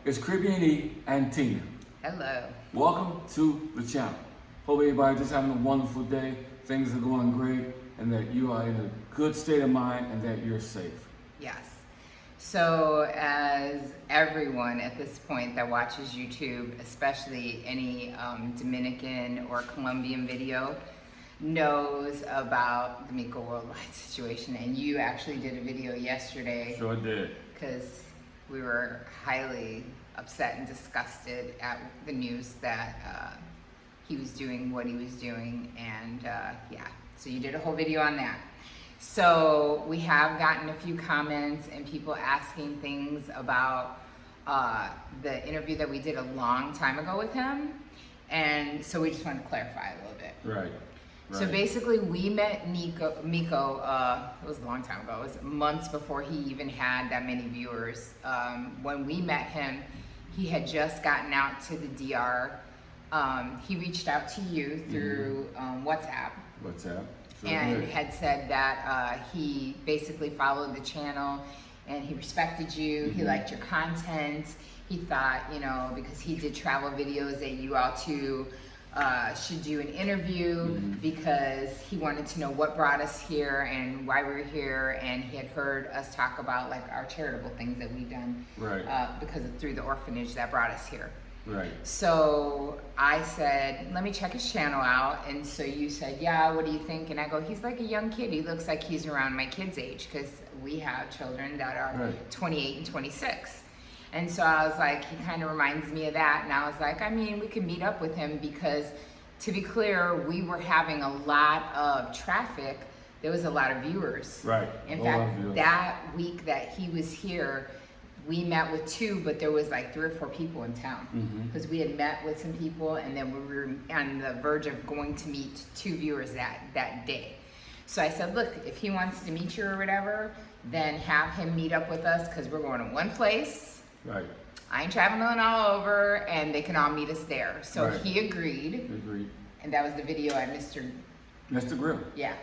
It's Caribbean E and Tina. Hello. Welcome to the channel. Hope everybody just having a wonderful day, things are going great, and that you are in a good state of mind and that you're safe. Yes. So as everyone at this point that watches YouTube, especially any Dominican or Colombian video, knows about the Miko worldwide situation, and you actually did a video yesterday. Sure did. Because we were highly upset and disgusted at the news that he was doing what he was doing, and yeah, so you did a whole video on that. So we have gotten a few comments and people asking things about the interview that we did a long time ago with him, and so we just wanted to clarify a little bit. Right. So basically we met Miko, it was a long time ago, it was months before he even had that many viewers. When we met him, he had just gotten out to the DR. He reached out to you through WhatsApp. WhatsApp. Sure and did. had said that he basically followed the channel and he respected you, he liked your content. He thought, you know, because he did travel videos, that you all two should do an interview because he wanted to know what brought us here and why we're here, and he had heard us talk about like our charitable things that we've done, right? Because of through the orphanage that brought us here. Right. So I said, let me check his channel out, and so you said, yeah, what do you think? And I go, he's like a young kid. He looks like he's around my kid's age, because we have children that are 28 and 26. And so I was like, he kind of reminds me of that. And I was like, I mean, we could meet up with him because, to be clear, we were having a lot of traffic. There was a lot of viewers. Right. In fact, that week that he was here, we met with two, but there was like 3 or 4 people in town. Because we had met with some people, and then we were on the verge of going to meet 2 viewers that day. So I said, look, if he wants to meet you or whatever, then have him meet up with us, because we're going to one place. Right. I ain't traveling all over, and they can all meet us there. So he agreed. Agreed. And that was the video at Mr. Grill. Yeah.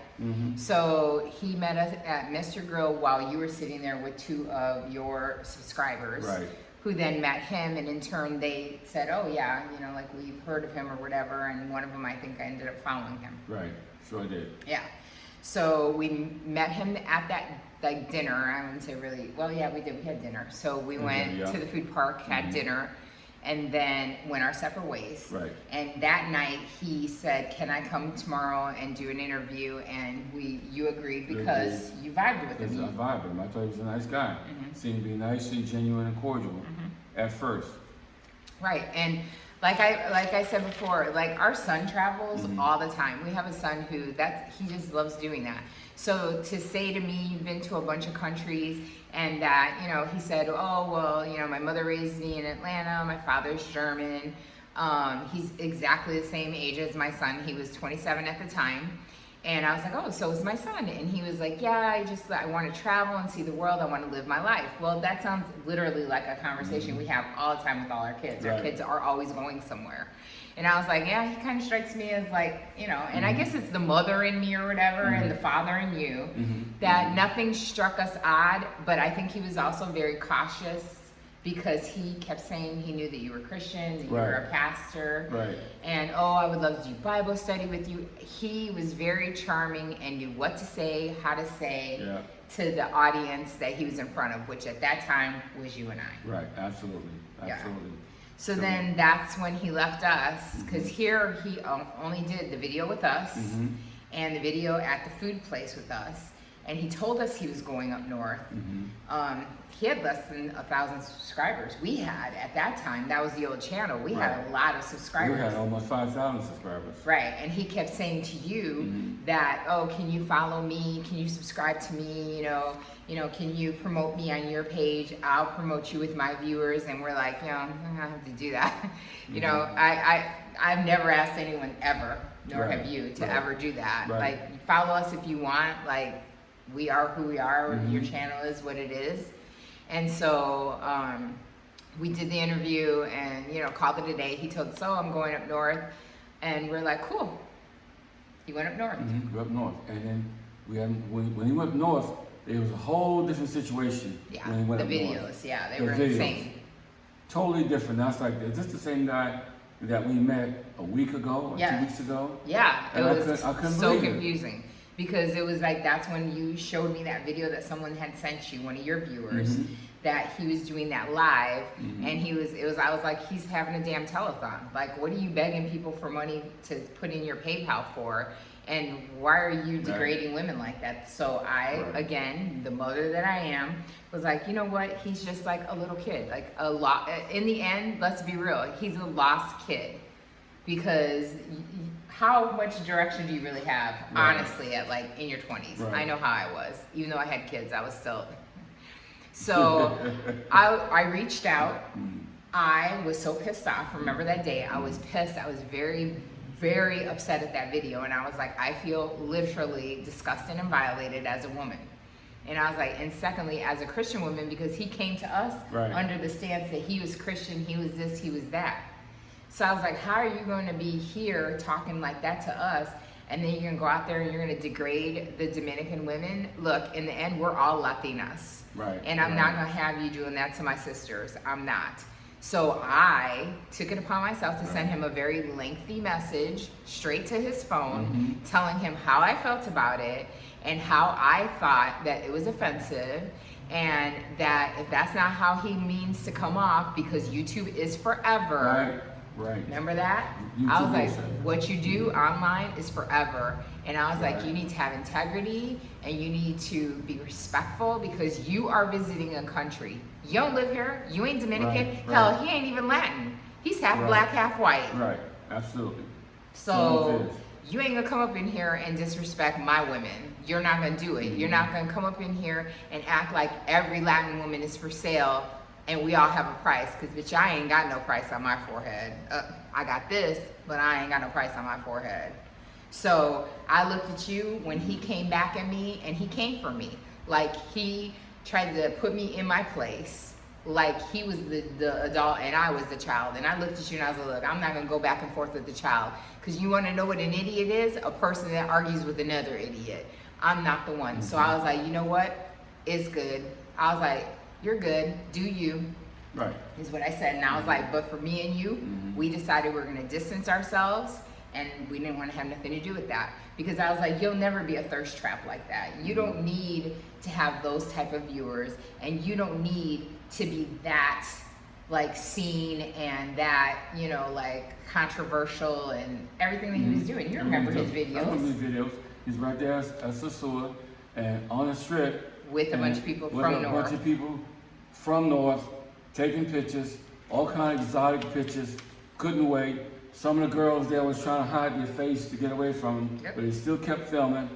So he met us at Mr. Grill while you were sitting there with 2 of your subscribers. Right. Who then met him, and in turn they said, oh yeah, you know, like we've heard of him or whatever, and one of them, I think I ended up following him. Right. Sure did. Yeah. So we met him at that like dinner. I wouldn't say really, well, yeah, we did. We had dinner. So we went to the food park, had dinner, and then went our separate ways. Right. And that night he said, can I come tomorrow and do an interview? And you agreed because you vibed with him. I vibed with him. I thought he was a nice guy. Seemed to be nice and genuine and cordial at first. Right. And like I said before, like our son travels all the time. We have a son who he just loves doing that. So to say to me, you've been to a bunch of countries, and that, you know, he said, oh, well, you know, my mother raised me in Atlanta, my father's German. He's exactly the same age as my son. He was 27 at the time. And I was like, oh, so is my son. And he was like, yeah, I want to travel and see the world. I want to live my life. Well, that sounds literally like a conversation we have all the time with all our kids. Our kids are always going somewhere. And I was like, yeah, he kind of strikes me as like, you know, and I guess it's the mother in me or whatever, and the father in you, that nothing struck us odd, but I think he was also very cautious because he kept saying he knew that you were Christian, that you were a pastor, and oh, I would love to do Bible study with you. He was very charming and knew what to say, how to say to the audience that he was in front of, which at that time was you and I. Right, absolutely, absolutely. Yeah. So then that's when he left us, because here he only did the video with us and the video at the food place with us. And he told us he was going up north. He had less than 1,000 subscribers. We had, at that time, that was the old channel, we had a lot of subscribers. We had almost 5,000 subscribers. Right, and he kept saying to you that, oh, can you follow me? Can you subscribe to me? You know, can you promote me on your page? I'll promote you with my viewers. And we're like, you know, I don't have to do that. You know, I've never asked anyone ever, nor have you, to ever do that. Like, follow us if you want. Like, we are who we are. Your channel is what it is. And so we did the interview and, you know, called it a day. He told us, oh, I'm going up north. And we're like, cool. He went up north. Up north. And then when he went north, it was a whole different situation. Yeah, when he went the up videos, north. they were insane. Totally different. That's like, is this the same guy that we met a week ago or 2 weeks ago? Yeah, it And was I couldn't so believe it. confusing because it was like that's when you showed me that video that someone had sent you, one of your viewers, that he was doing that live, and I was like, he's having a damn telethon. Like, what are you begging people for money to put in your PayPal for? And why are you degrading women like that? So I, again, the mother that I am, was like, you know what? He's just like a little kid. Like in the end, let's be real. He's a lost kid. Because how much direction do you really have, honestly, at like in your 20s? I know how I was. Even though I had kids, I was still. So I reached out. I was so pissed off. Remember that day? I was pissed. I was very, very upset at that video, and I was like, I feel literally disgusted and violated as a woman. And I was like, and secondly, as a Christian woman, because he came to us under the stance that he was Christian, he was this, he was that. So I was like, how are you going to be here talking like that to us, and then you're going to go out there and you're going to degrade the Dominican women? Look, in the end, we're all Latinas. And I'm not going to have you doing that to my sisters. I'm not. So I took it upon myself to send him a very lengthy message straight to his phone, telling him how I felt about it and how I thought that it was offensive, and that if that's not how he means to come off, because YouTube is forever. Remember that? I was like, what you do online is forever. And I was like, you need to have integrity and you need to be respectful, because you are visiting a country. You don't live here. You ain't Dominican. Hell, he ain't even Latin. He's half black, half white. Absolutely. So you ain't gonna come up in here and disrespect my women. You're not gonna do it. You're not gonna come up in here and act like every Latin woman is for sale and we all have a price, because bitch, I ain't got no price on my forehead. I got this, but I ain't got no price on my forehead. So I looked at you when he came back at me, and he came for me. Like, he tried to put me in my place, like he was the adult and I was the child. And I looked at you and I was like, look, I'm not gonna go back and forth with the child, because you wanna know what an idiot is? A person that argues with another idiot. I'm not the one. So I was like, you know what? It's good. I was like, you're good, do you, is what I said. And I was like, but for me and you, we decided we're gonna distance ourselves, and we didn't want to have nothing to do with that, because I was like, you'll never be a thirst trap like that. You don't need to have those type of viewers, and you don't need to be that like seen and that, you know, like controversial and everything that he was doing. You remember his videos. I remember his videos. He's right there as a sword and on a strip with a bunch of people from North. A bunch of people from North taking pictures, all kind of exotic pictures. Couldn't wait. Some of the girls there was trying to hide their face to get away from him, but he still kept filming.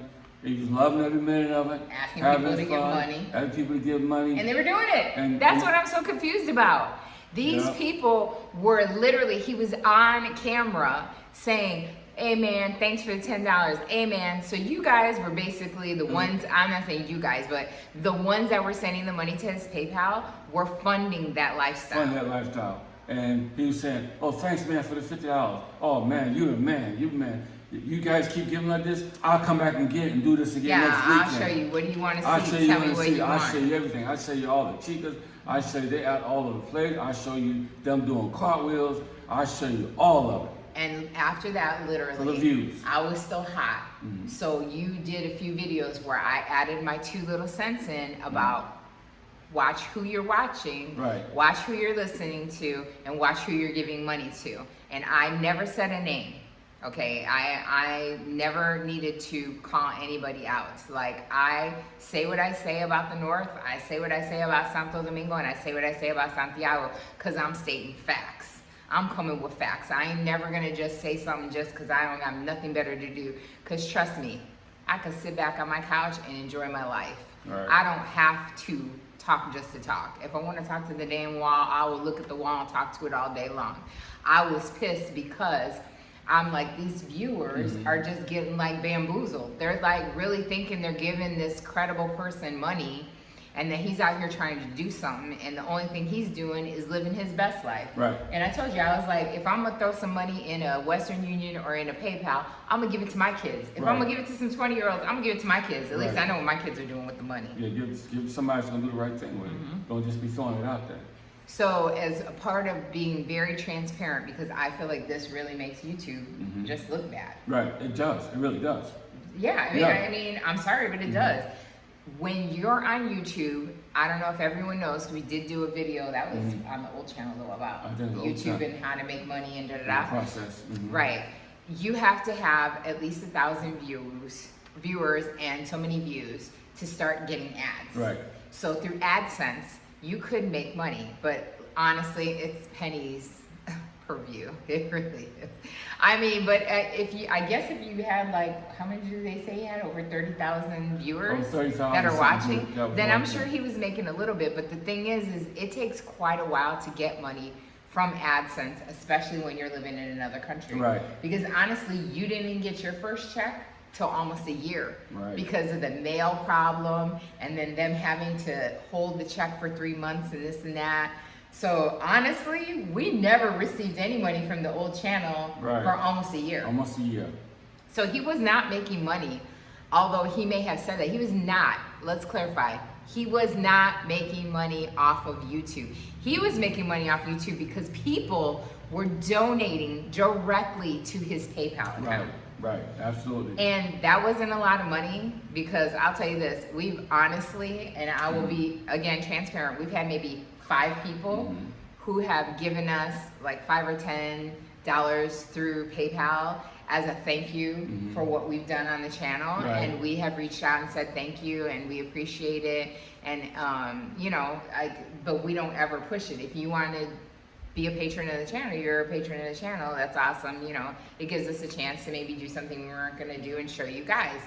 He was loving every minute of it, asking people to give money. Asking people to give money. And they were doing it. And that's what I'm so confused about. These people were literally, he was on camera saying, hey man, thanks for the $10. Hey man, so you guys were basically the ones, I'm not saying you guys, but the ones that were sending the money to his PayPal were funding that lifestyle. Funding that lifestyle. And he was saying, oh, thanks man for the $50. Oh man, you're a man, you man. You guys keep giving like this, I'll come back and get it and do this again next weekend. I'll show you. What do you want to see? I'll show you Tell me what you want. I'll show you everything. I'll show you all the chicas. I'll show you they out all over the place. I'll show you them doing cartwheels. I'll show you all of it. And after that, literally, for the views. I was still hot. So you did a few videos where I added my 2 little cents in about watch who you're watching, watch who you're listening to, and watch who you're giving money to. And I never said a name. Okay, I never needed to call anybody out. Like, I say what I say about the North, I say what I say about Santo Domingo, and I say what I say about Santiago, because I'm stating facts. I'm coming with facts. I ain't never gonna just say something just because I don't have nothing better to do. Because trust me, I could sit back on my couch and enjoy my life. I don't have to talk just to talk. If I want to talk to the damn wall, I will look at the wall and talk to it all day long. I was pissed because I'm like, these viewers are just getting like bamboozled. They're like really thinking they're giving this credible person money, and that he's out here trying to do something, and the only thing he's doing is living his best life. And I told you, I was like, if I'm gonna throw some money in a Western Union or in a PayPal, I'm gonna give it to my kids. If I'm gonna give it to some 20-year-olds, I'm gonna give it to my kids. At least I know what my kids are doing with the money. Yeah, give somebody that's gonna do the right thing with it. Don't just be throwing it out there. So as a part of being very transparent, because I feel like this really makes YouTube just look bad. Right, it does. It really does. Yeah, I mean, I'm sorry, but it does. When you're on YouTube, I don't know if everyone knows, we did do a video that was on the old channel though about YouTube and how to make money and da-da-da. Process. Right. You have to have at least 1,000 viewers and so many views to start getting ads. Right. So through AdSense, you could make money, but honestly, it's pennies per view. It really is. I mean, but I guess if you had like, how many do they say you had? Over 30,000 viewers 30,000 that are watching, then I'm watching. sure he was making a little bit. But the thing is it takes quite a while to get money from AdSense, especially when you're living in another country. Right. Because honestly, you didn't even get your first check till almost a year because of the mail problem and then them having to hold the check for 3 months and this and that. So honestly, we never received any money from the old channel for almost a year. Almost a year. So he was not making money, although he may have said that. He was not, let's clarify, he was not making money off of YouTube. He was making money off YouTube because people were donating directly to his PayPal account. Right, absolutely. And that wasn't a lot of money because I'll tell you this, we've honestly, and I will be, again, transparent, we've had maybe 5 people who have given us like $5 or $10 through PayPal as a thank you for what we've done on the channel. And we have reached out and said thank you and we appreciate it. And, you know, but we don't ever push it. If you want to be a patron of the channel, you're a patron of the channel, that's awesome. You know, it gives us a chance to maybe do something we weren't going to do and show you guys.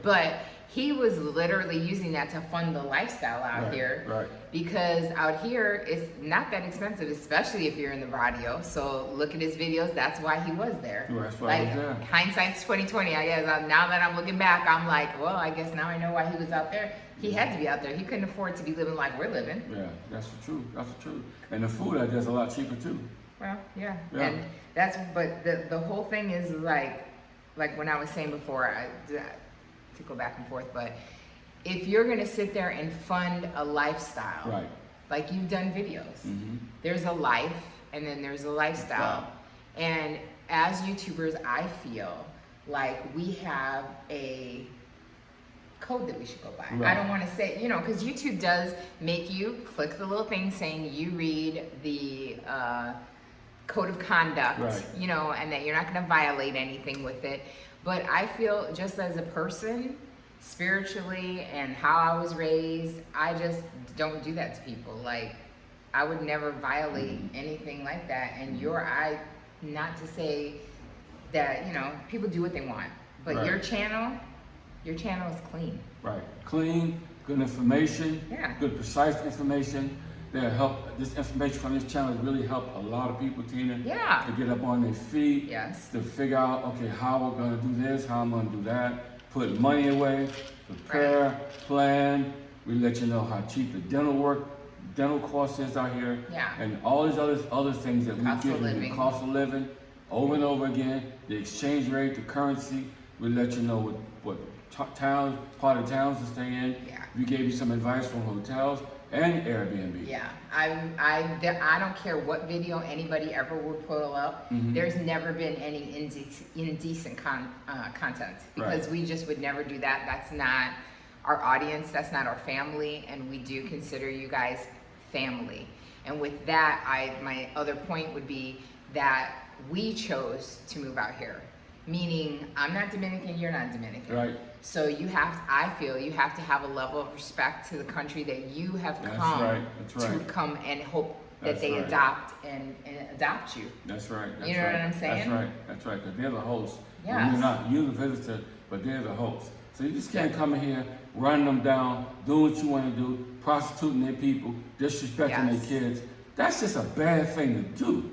But he was literally using that to fund the lifestyle out here because out here it's not that expensive, especially if you're in the radio. So look at his videos, that's why he was there. Like hindsight's 2020, I guess. Now that I'm looking back, I'm like, well, I guess now I know why he was out there. He had to be out there. He couldn't afford to be living like we're living. Yeah, that's the truth. That's the truth. And the food out there's a lot cheaper too. Well, yeah. And that's, but the whole thing is like when I was saying before, to go back and forth, but if you're gonna sit there and fund a lifestyle, like you've done videos, there's a life and then there's a lifestyle. And as YouTubers, I feel like we have a code that we should go by. I don't want to say, you know, because YouTube does make you click the little thing saying you read the code of conduct, you know, and that you're not going to violate anything with it. But I feel just as a person, spiritually and how I was raised, I just don't do that to people. Like, I would never violate anything like that. And not to say that, you know, people do what they want, but your channel is clean. Clean, good information, good precise information. That'll help, this information from this channel really help a lot of people, Tina, to get up on their feet, to figure out, okay, how we're gonna do this, how I'm gonna do that, put money away, prepare, plan. We let you know how cheap the dental cost is out here, and all these other things that we give you, the cost of living, over and over again, the exchange rate, the currency. We let you know what part of towns to stay in. We gave you some advice from hotels and Airbnb. I don't care what video anybody ever would pull up. There's never been any indecent content because we just would never do that. That's not our audience. That's not our family, and we do consider you guys family. And with that, my other point would be that we chose to move out here. Meaning, I'm not Dominican, you're not Dominican. So I feel you have to have a level of respect to the country that you have come to come and hope that they adopt and adopt you. That's right. You know what I'm saying? That's right, because they're the host. You're the visitor, but they're the host. So you just can't come in here, running them down, doing what you want to do, prostituting their people, disrespecting their kids. That's just a bad thing to do.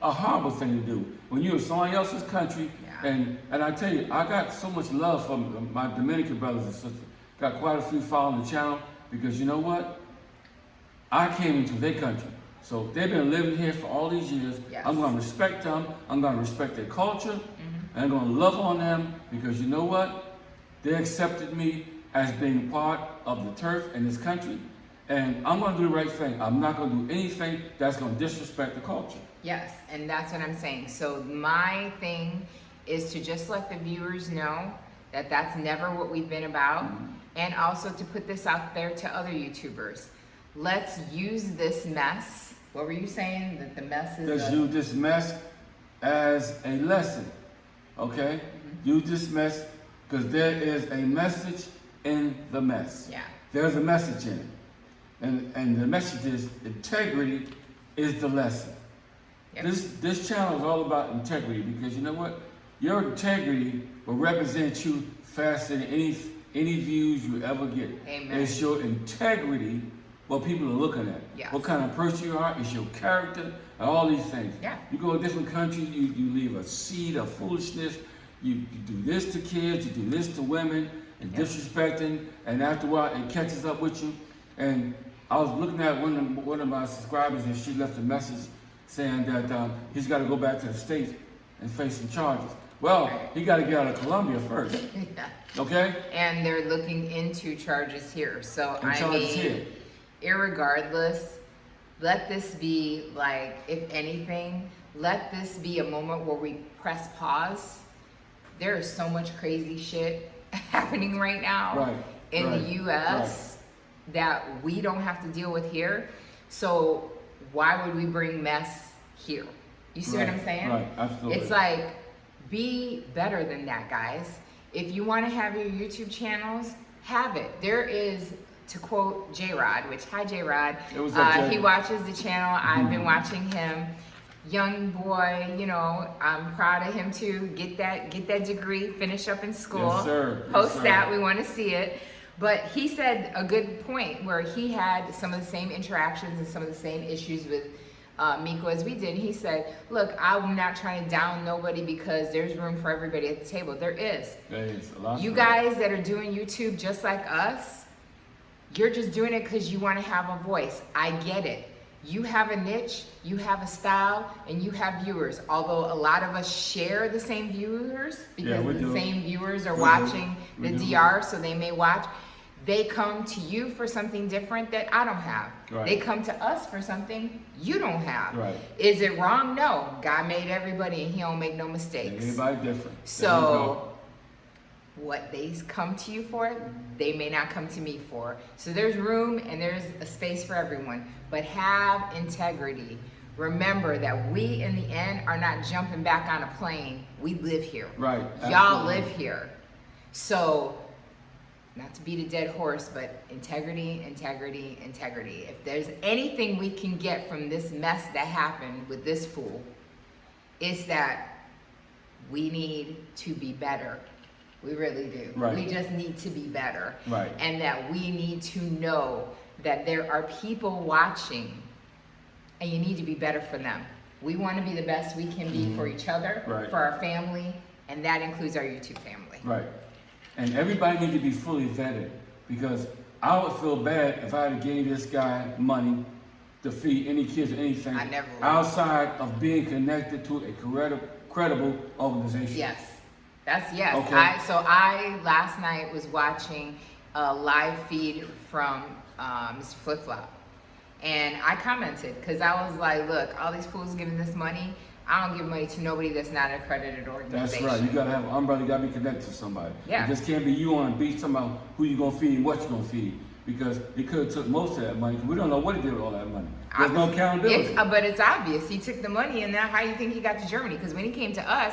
A horrible thing to do. When you're in someone else's country, and I tell you, I got so much love from my Dominican brothers and sisters. Got quite a few following the channel because you know what? I came into their country. So they've been living here for all these years. I'm going to respect them. I'm going to respect their culture. And I'm going to love on them because you know what? They accepted me as being part of the turf in this country. And I'm gonna do the right thing. I'm not gonna do anything that's gonna disrespect the culture. Yes, and that's what I'm saying. So my thing is to just let the viewers know that that's never what we've been about, and also to put this out there to other YouTubers. Let's use this mess. What were you saying? That the mess is. Let's use this mess as a lesson, okay? Use this mess because there is a message in the mess. Yeah. There's a message in it. And the message is integrity is the lesson. Yep. This channel is all about integrity because you know what? Your integrity will represent you faster than any views you ever get. Amen. It's your integrity what people are looking at. Yes. What kind of person you are, it's your character, and all these things. Yeah. You go to different countries, you leave a seed of foolishness. You do this to kids, you do this to women, and disrespecting, and after a while it catches up with you. And I was looking at one of my subscribers, and she left a message saying that he's got to go back to the States and face some charges. Well, he got to get out of Colombia first. Yeah. Okay? And they're looking into charges here. So And I charges mean, here. irregardless, let this be like, if anything, let this be a moment where we press pause. There is so much crazy shit happening right now in the US that we don't have to deal with here. So why would we bring mess here? You see what I'm saying? Right, absolutely. It's like, be better than that, guys. If you want to have your YouTube channels, have it. There is, to quote J-Rod, which, hi J-Rod, he watches the channel. I've been watching him. Young boy, you know, I'm proud of him too. Get that degree, finish up in school. Yes, sir. Yes, Post sir. that, we want to see it. But he said a good point where he had some of the same interactions and some of the same issues with Miko as we did. He said, look, I'm not trying to down nobody because there's room for everybody at the table. There is. There is a lot. You guys that are doing YouTube just like us, you're just doing it because you want to have a voice. I get it. You have a niche, you have a style, and you have viewers. Although a lot of us share the same viewers because the same viewers are watching the DR, so they may watch. They come to you for something different that I don't have. They come to us for something you don't have. Is it wrong? No. God made everybody and he don't make no mistakes. Everybody different. So what they come to you for, they may not come to me for. So there's room and there's a space for everyone. But have integrity. Remember that we in the end are not jumping back on a plane. We live here. Y'all live here. So not to beat a dead horse, but integrity, integrity, integrity. If there's anything we can get from this mess that happened with this fool, it's that we need to be better. We really do. We just need to be better. And that we need to know that there are people watching and you need to be better for them. We want to be the best we can be for each other, for our family, and that includes our YouTube family. And everybody needs to be fully vetted because I would feel bad if I had gave this guy money to feed any kids or anything outside of being connected to a credible organization. Yes. That's yes. Okay. So I last night was watching a live feed from Mr. Flip Flop, and I commented because I was like, "Look, all these fools giving this money. I don't give money to nobody that's not an accredited organization." That's right. You gotta have an umbrella. You gotta be connected to somebody. It just can't be you on the beach talking about who you gonna feed and what you gonna feed because they could have took most of that money. We don't know what he did with all that money. There's no accountability. But it's obvious he took the money, and now how do you think he got to Germany? Because when he came to us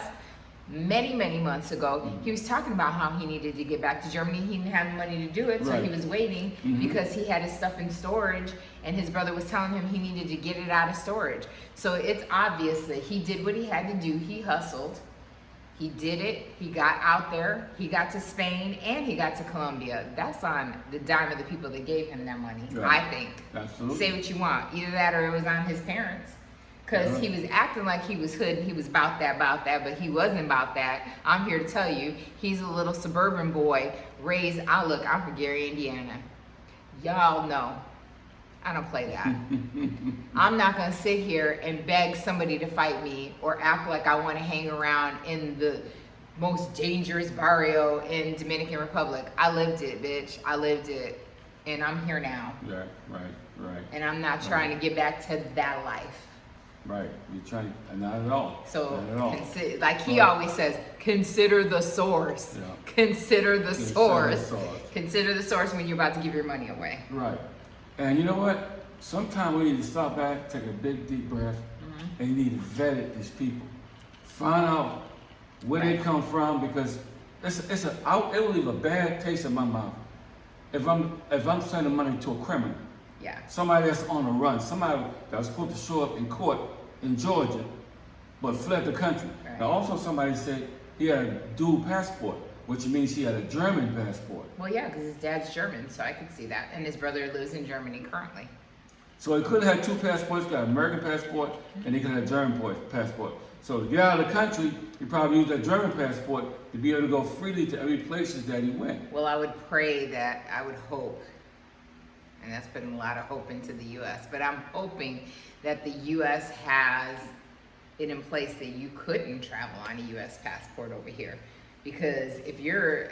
many months ago, he was talking about how he needed to get back to Germany. He didn't have the money to do it, so he was waiting because he had his stuff in storage, and his brother was telling him he needed to get it out of storage. So it's obvious that he did what he had to do. He hustled. He did it. He got out there. He got to Spain, and he got to Colombia. That's on the dime of the people that gave him that money, I think. Absolutely. Say what you want. Either that or it was on his parents. Because he was acting like he was hood and he was about that, but he wasn't about that. I'm here to tell you, he's a little suburban boy raised, I'm from Gary, Indiana. Y'all know, I don't play that. I'm not going to sit here and beg somebody to fight me or act like I want to hang around in the most dangerous barrio in Dominican Republic. I lived it, bitch. I lived it. and I'm here now. Right. And I'm not trying to get back to that life. Right. You're trying, not at all. So, not at all. like he always says, consider the source. Yeah. Consider the source. source. Consider the source when you're about to give your money away. Right. And you know what? Sometimes we need to stop back, take a big deep breath, and you need to vet it, these people. Find out where they come from, because it will leave a bad taste in my mouth if I'm sending money to a criminal. Yeah. Somebody that's on the run, somebody that was supposed to show up in court in Georgia, but fled the country. Right. Now also somebody said he had a dual passport, which means he had a German passport. Well, yeah, because his dad's German, so I could see that. And his brother lives in Germany currently. So he could have had two passports. He got an American passport, and he could have a German passport. So to get out of the country, he probably used that German passport to be able to go freely to every places that he went. Well, I would pray that, I would hope, and that's putting a lot of hope into the U.S., but I'm hoping that the U.S. has it in place that you couldn't travel on a U.S. passport over here. Because if you're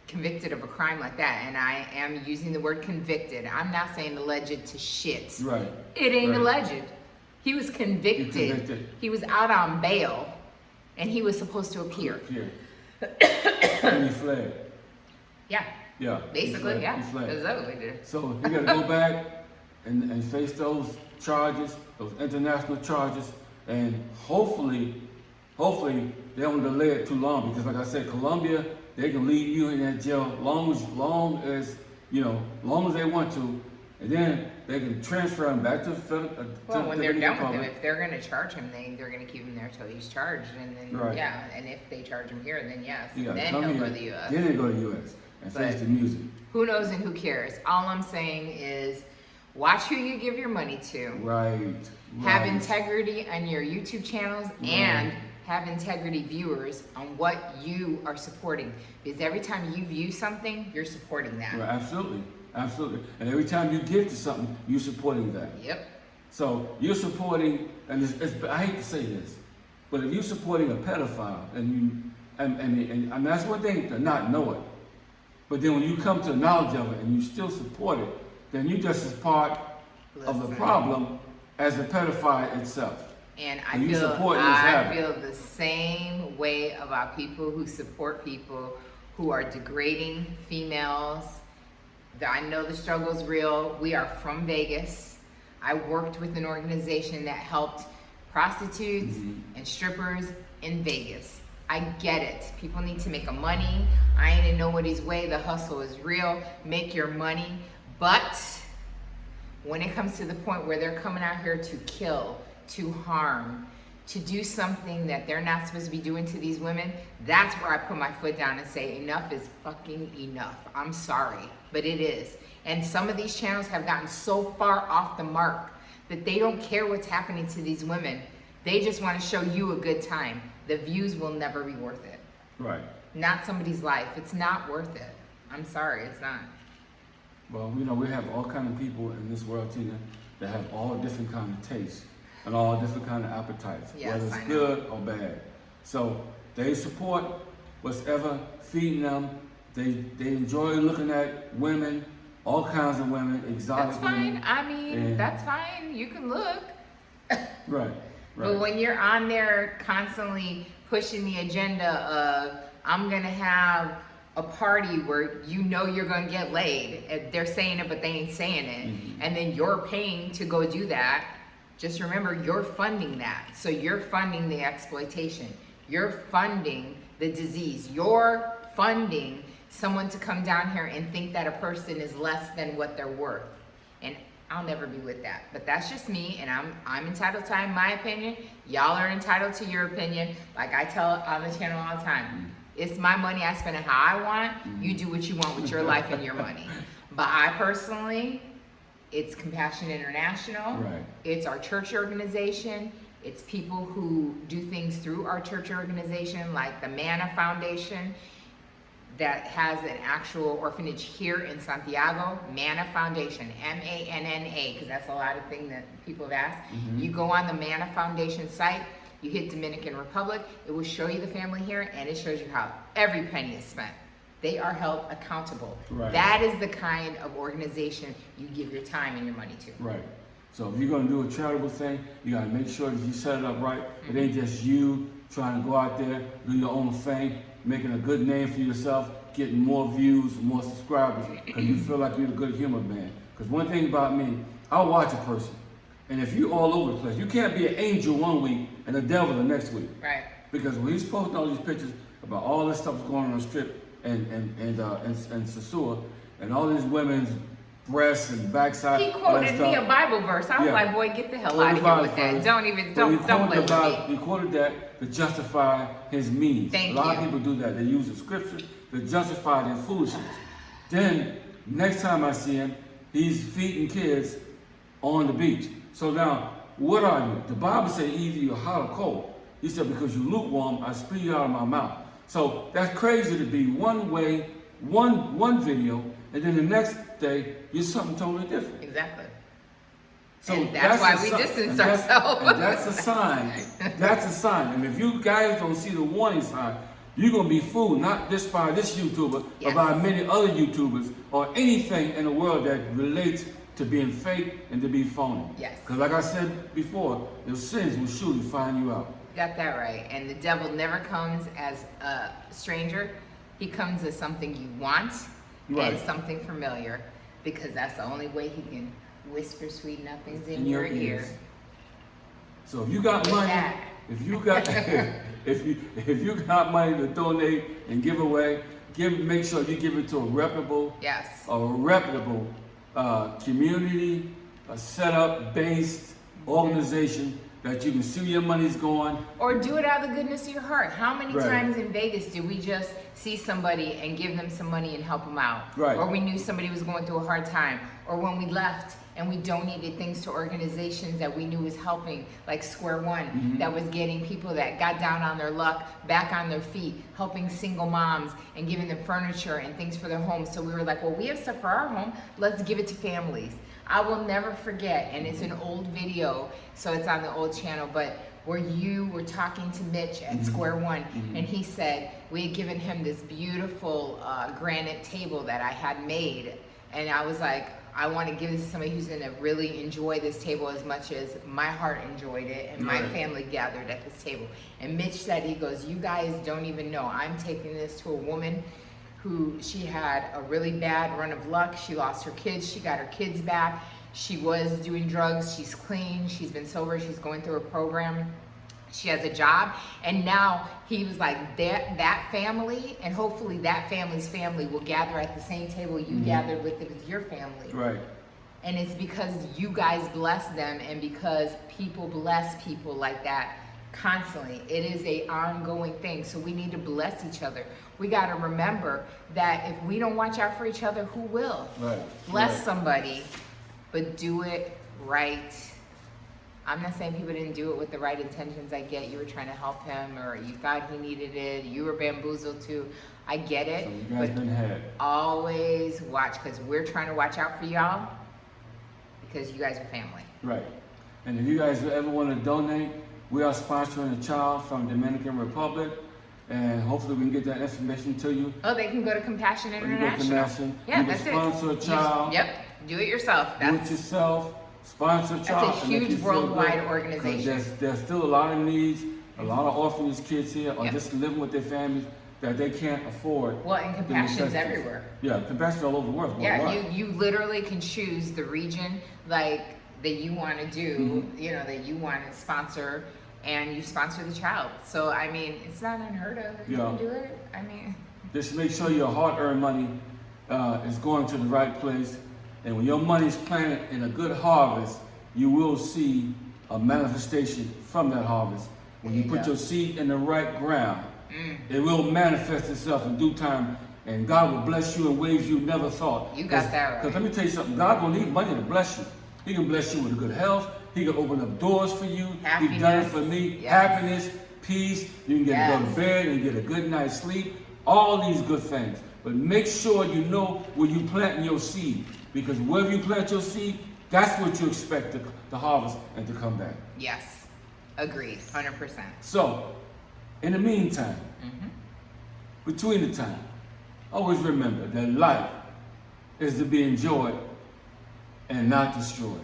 convicted of a crime like that, and I am using the word convicted, I'm not saying alleged to shit. Right. It ain't Right. alleged. He was convicted. He was out on bail, and he was supposed to appear. And he fled. Yeah. Yeah. Basically, yeah. He fled. That's exactly what he did. So he got to go back and face those charges, those international charges, and hopefully they don't delay it too long, because like I said, Colombia, they can leave you in that jail long as they want to, and then they can transfer him back to the Well, when they're done with him, if they're going to charge him, they're going to keep him there till he's charged, and then Right. yeah, and if they charge him here, then yes, Yeah, then come he'll here, go to the U.S. Then they go to the U.S. and face But- the music. Who knows and who cares? All I'm saying is, watch who you give your money to. Right. Have integrity on your YouTube channels, and have integrity viewers on what you are supporting. Because every time you view something, you're supporting that. Right, absolutely. And every time you give to something, you're supporting that. Yep. So you're supporting, and I hate to say this, but if you're supporting a pedophile, and that's one thing to not know it, but then when you come to the knowledge of it and you still support it, then you're just as part of the problem as the pedophile itself. And And you I support this habit. feel the same way about people who support people who are degrading females. I know the struggle's real. We are from Vegas. I worked with an organization that helped prostitutes and strippers in Vegas. I get it. People need to make a money. I ain't in nobody's way. The hustle is real. Make your money. But when it comes to the point where they're coming out here to kill, to harm, to do something that they're not supposed to be doing to these women, that's where I put my foot down and say enough is fucking enough. I'm sorry, but it is. And some of these channels have gotten so far off the mark that they don't care what's happening to these women. They just want to show you a good time. The views will never be worth it. Right. Not somebody's life. It's not worth it. I'm sorry, it's not. Well, we have all kind of people in this world, Tina, that have all different kind of tastes and all different kind of appetites, Yes, whether I it's know. good or bad. So they support whatever feeding them. They enjoy looking at women, all kinds of women, exotic That's fine. women. I mean, And- that's fine. You can look. Right. But when you're on there constantly pushing the agenda of, I'm going to have a party where you're going to get laid. And they're saying it, but they ain't saying it. And then you're paying to go do that. Just remember, you're funding that. So you're funding the exploitation. You're funding the disease. You're funding someone to come down here and think that a person is less than what they're worth. And I'll never be with that. But that's just me, and I'm entitled to my opinion. Y'all are entitled to your opinion. Like I tell on the channel all the time, it's my money. I spend it how I want. You do what you want with your life and your money. But I personally, it's Compassion International. Right. It's our church organization. It's people who do things through our church organization, like the Manna Foundation, that has an actual orphanage here in Santiago. Manna Foundation, M-A-N-N-A, because that's a lot of things that people have asked. You go on the Manna Foundation site, you hit Dominican Republic, it will show you the family here, and it shows you how every penny is spent. They are held accountable. Right. That is the kind of organization you give your time and your money to. Right. So if you're gonna do a charitable thing, you gotta make sure that you set it up right. It ain't just you trying to go out there, do your own thing, making a good name for yourself, getting more views, more subscribers, because you feel like you're a good human man. Because one thing about me, I'll watch a person, and if you all over the place, you can't be an angel one week and a devil the next week. Right. Because when he's posting all these pictures about all this stuff that's going on the strip and Sasua, and all these women's breasts and backside. He quoted me a Bible verse. I was like, boy, get the hell out of here with that. Don't play with me. He quoted that to justify his means. A lot of people do that. They use the scripture to justify their foolishness. Then, next time I see him, he's feeding kids on the beach. So now, what are you? The Bible says either you're hot or cold. He said, because you're lukewarm, I spew you out of my mouth. So that's crazy to be one way, one video, and then the next day, you're something totally different. Exactly. So and that's why we distance ourselves. And that's a sign. That's a sign. And if you guys don't see the warning sign, you're going to be fooled, not just by this YouTuber, but by many other YouTubers or anything in the world that relates to being fake and to be phony. Yes. Because like I said before, your sins will surely find you out. You got that right. And the devil never comes as a stranger. He comes as something you want. And something familiar, because that's the only way he can whisper sweet nothings in your ear. So if you got money, if you got money to donate and give away, make sure you give it to a reputable, community, a setup based organization that you can see your money's going. Or do it out of the goodness of your heart. How many times in Vegas did we just see somebody and give them some money and help them out? Right. Or we knew somebody was going through a hard time. Or when we left and we donated things to organizations that we knew was helping, like Square One, that was getting people that got down on their luck back on their feet, helping single moms and giving them furniture and things for their homes. So we were like, well, we have stuff for our home, let's give it to families. I will never forget, and it's an old video, so it's on the old channel, but where you were talking to Mitch at Square One, and he said we had given him this beautiful granite table that I had made, and I was like, I want to give this to somebody who's going to really enjoy this table as much as my heart enjoyed it, and my family gathered at this table. And Mitch said, he goes, you guys don't even know, I'm taking this to a woman who she had a really bad run of luck. She lost her kids. She got her kids back. She was doing drugs. She's clean. She's been sober. She's going through a program. She has a job. And now he was like, that family, and hopefully that family's family will gather at the same table you gathered with your family. Right. And it's because you guys bless them, and because people bless people like that constantly. It is a ongoing thing. So we need to bless each other. We got to remember that if we don't watch out for each other, who will? Right. Bless somebody, but do it right. I'm not saying people didn't do it with the right intentions. I get you were trying to help him, or you thought he needed it. You were bamboozled too. I get it. So you guys been had. Always watch, because we're trying to watch out for y'all, because you guys are family. Right. And if you guys ever want to donate, we are sponsoring a child from Dominican Republic, and hopefully we can get that information to you. Oh, they can go to Compassion International. Yeah, you can sponsor a child. Yep, do it yourself. Do it yourself. Sponsor a child. That's a huge worldwide organization. There's still a lot of needs, a lot of orphanage kids here, or just living with their families that they can't afford. Well, and Compassion's everywhere. Yeah, Compassion's all over the world. Yeah, you literally can choose the region that you want to do, that you want to sponsor, and you sponsor the child. So, I mean, it's not unheard of if you can do it. I mean, just make sure your hard-earned money is going to the right place. And when your money is planted in a good harvest, you will see a manifestation from that harvest. When you put your seed in the right ground, it will manifest itself in due time, and God will bless you in ways you never thought. You got that right. Because let me tell you something, God don't need money to bless you. He can bless you with good health. He can open up doors for you. Happiness. He's done it for me. Yes. Happiness, peace. You can get to go to bed and get a good night's sleep. All these good things. But make sure you know where you planting your seed. Because wherever you plant your seed, that's what you expect to harvest and to come back. Yes. Agreed. 100%. So, in the meantime, between the time, always remember that life is to be enjoyed and not destroyed.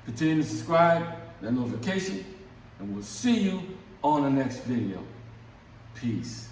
Continue to subscribe, that notification, and we'll see you on the next video. Peace.